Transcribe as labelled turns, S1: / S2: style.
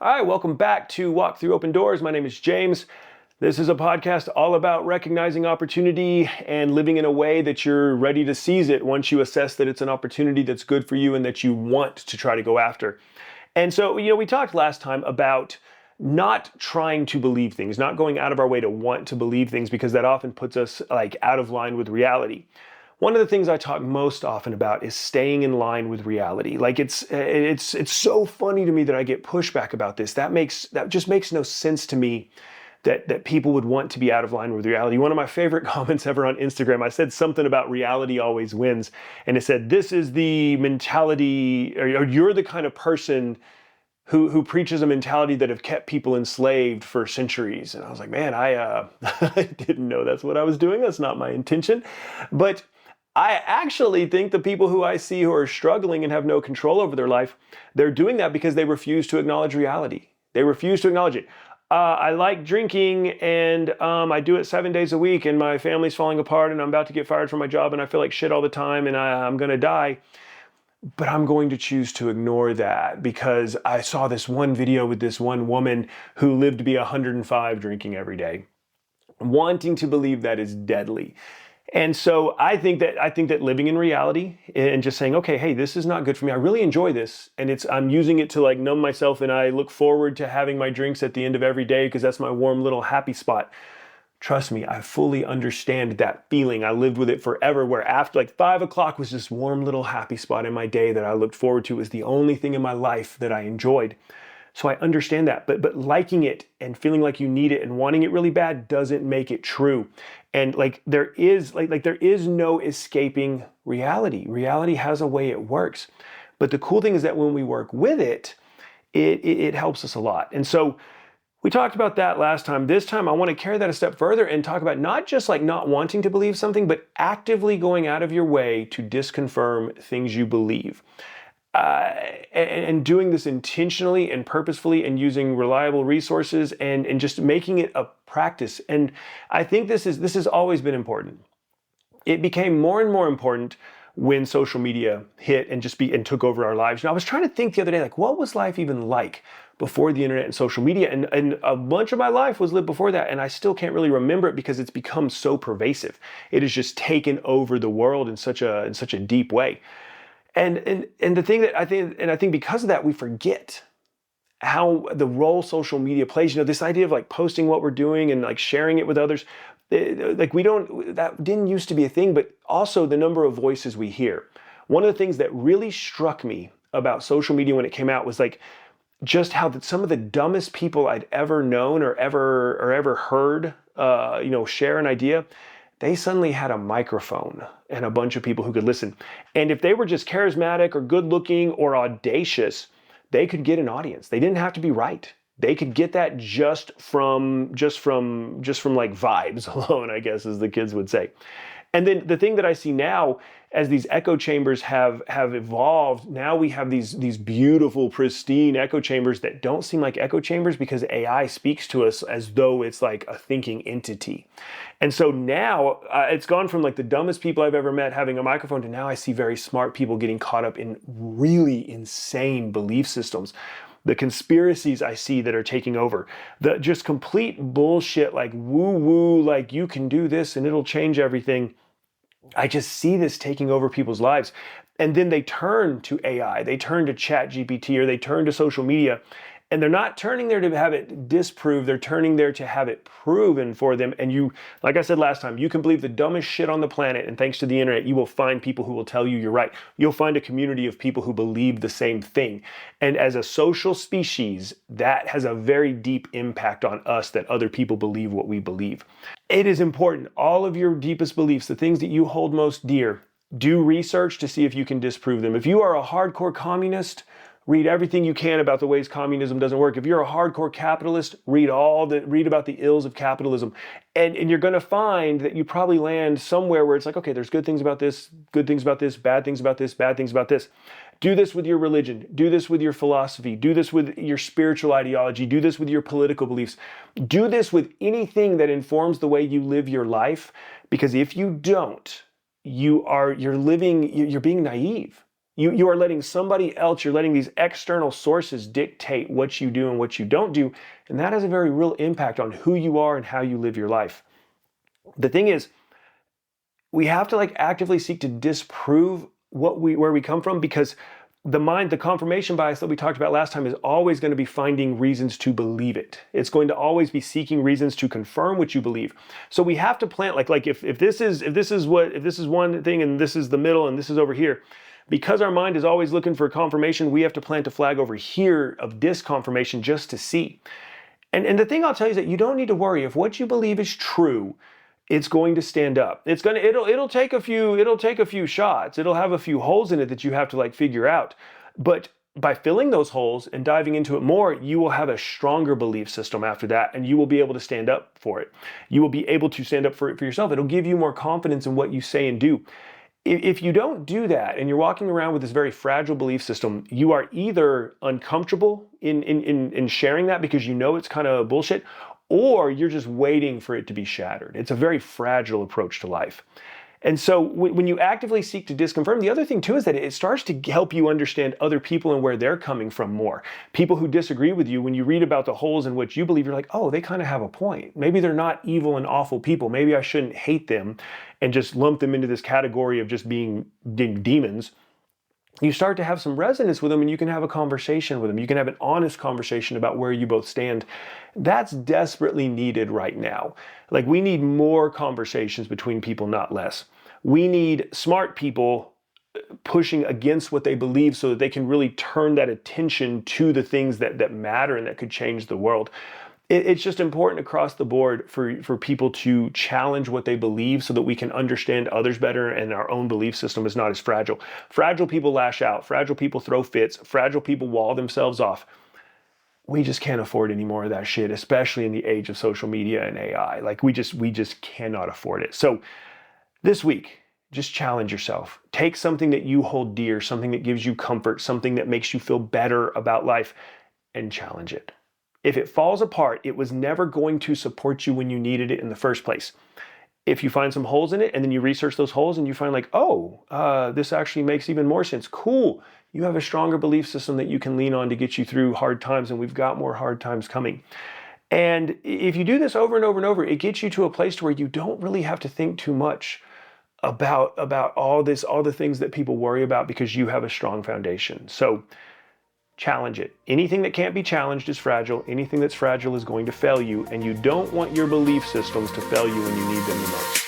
S1: All right, welcome back to Walk Through Open Doors. My name is James. This is a podcast all about recognizing opportunity and living in a way that you're ready to seize it once you assess that it's an opportunity that's good for you and that you want to try to go after. And so, we talked last time about not trying to believe things, not going out of our way to want to believe things, because that often puts us out of line with reality. One of the things I talk most often about is staying in line with reality. It's so funny to me that I get pushback about this. That just makes no sense to me that people would want to be out of line with reality. One of my favorite comments ever on Instagram, I said something about reality always wins. And it said, this is the mentality, or you're the kind of person who preaches a mentality that have kept people enslaved for centuries. And I was like, man, I didn't know that's what I was doing. That's not my intention. But I actually think the people who I see who are struggling and have no control over their life, they're doing that because they refuse to acknowledge reality. They refuse to acknowledge it. I like drinking and I do it 7 days a week and my family's falling apart and I'm about to get fired from my job and I feel like shit all the time and I'm going to die. But I'm going to choose to ignore that because I saw this one video with this one woman who lived to be 105 drinking every day. Wanting to believe that is deadly. And so I think that living in reality and just saying, okay, hey, this is not good for me. I really enjoy this. And I'm using it to numb myself. And I look forward to having my drinks at the end of every day because that's my warm little happy spot. Trust me, I fully understand that feeling. I lived with it forever, where after 5 o'clock was this warm little happy spot in my day that I looked forward to. It was the only thing in my life that I enjoyed. So I understand that, but liking it and feeling like you need it and wanting it really bad doesn't make it true. And there is no escaping reality. Reality has a way it works. But the cool thing is that when we work with it, it helps us a lot. And so we talked about that last time. This time I want to carry that a step further and talk about not just not wanting to believe something, but actively going out of your way to disconfirm things you believe. And doing this intentionally and purposefully and using reliable resources and just making it a practice. And I think this has always been important. It became more and more important when social media hit and took over our lives. I was trying to think the other day, what was life even like before the internet and social media? And a bunch of my life was lived before that, and I still can't really remember it because it's become so pervasive. It has just taken over the world in such a deep way. And the thing that I think because of that, we forget how the role social media plays. This idea of posting what we're doing and sharing it with others. That didn't used to be a thing, but also the number of voices we hear. One of the things that really struck me about social media when it came out was just how some of the dumbest people I'd ever known or ever heard, share an idea. They suddenly had a microphone and a bunch of people who could listen. And if they were just charismatic or good looking or audacious, they could get an audience. They didn't have to be right. They could get that just from vibes alone, I guess, as the kids would say. And then the thing that I see now, as these echo chambers have evolved, now we have these beautiful, pristine echo chambers that don't seem like echo chambers because AI speaks to us as though it's like a thinking entity. And so now it's gone from the dumbest people I've ever met having a microphone to now I see very smart people getting caught up in really insane belief systems. The conspiracies I see that are taking over, the just complete bullshit, woo-woo, you can do this and it'll change everything. I just see this taking over people's lives. And then they turn to AI, they turn to ChatGPT, or they turn to social media, and they're not turning there to have it disproved, they're turning there to have it proven for them. And like I said last time, you can believe the dumbest shit on the planet, and thanks to the internet, you will find people who will tell you you're right. You'll find a community of people who believe the same thing. And as a social species, that has a very deep impact on us, that other people believe what we believe. It is important, all of your deepest beliefs, the things that you hold most dear, do research to see if you can disprove them. If you are a hardcore communist, read everything you can about the ways communism doesn't work. If you're a hardcore capitalist, read about the ills of capitalism. And you're going to find that you probably land somewhere where it's okay, there's good things about this, bad things about this, bad things about this. Do this with your religion. Do this with your philosophy. Do this with your spiritual ideology. Do this with your political beliefs. Do this with anything that informs the way you live your life. Because if you don't, you're being naive. You are letting somebody else, you're letting these external sources dictate what you do and what you don't do. And that has a very real impact on who you are and how you live your life. The thing is, we have to actively seek to disprove where we come from, because the confirmation bias that we talked about last time is always going to be finding reasons to believe it. It's going to always be seeking reasons to confirm what you believe. So we have to plant if this is one thing and this is the middle and this is over here, because our mind is always looking for confirmation, we have to plant a flag over here of disconfirmation just to see. And the thing I'll tell you is that you don't need to worry. If what you believe is true, it's going to stand up. It'll take a few shots. It'll have a few holes in it that you have to figure out. But by filling those holes and diving into it more, you will have a stronger belief system after that, and you will be able to stand up for it. You will be able to stand up for it for yourself. It'll give you more confidence in what you say and do. If you don't do that and you're walking around with this very fragile belief system, you are either uncomfortable in sharing that because you know it's kind of bullshit, or you're just waiting for it to be shattered. It's a very fragile approach to life. And so when you actively seek to disconfirm, the other thing too is that it starts to help you understand other people and where they're coming from more. People who disagree with you, when you read about the holes in which you believe, you're like, oh, they kind of have a point. Maybe they're not evil and awful people. Maybe I shouldn't hate them and just lump them into this category of just being demons. You start to have some resonance with them, and you can have a conversation with them. You can have an honest conversation about where you both stand. That's desperately needed right now. We need more conversations between people, not less. We need smart people pushing against what they believe so that they can really turn that attention to the things that matter and that could change the world. It's just important across the board for people to challenge what they believe so that we can understand others better and our own belief system is not as fragile. Fragile people lash out. Fragile people throw fits. Fragile people wall themselves off. We just can't afford any more of that shit, especially in the age of social media and AI. We just cannot afford it. So this week, just challenge yourself. Take something that you hold dear, something that gives you comfort, something that makes you feel better about life, and challenge it. If it falls apart, it was never going to support you when you needed it in the first place. If you find some holes in it and then you research those holes and you find this actually makes even more sense. Cool. You have a stronger belief system that you can lean on to get you through hard times, and we've got more hard times coming. And if you do this over and over and over, it gets you to a place to where you don't really have to think too much about all the things that people worry about, because you have a strong foundation. So challenge it. Anything that can't be challenged is fragile. Anything that's fragile is going to fail you, and you don't want your belief systems to fail you when you need them the most.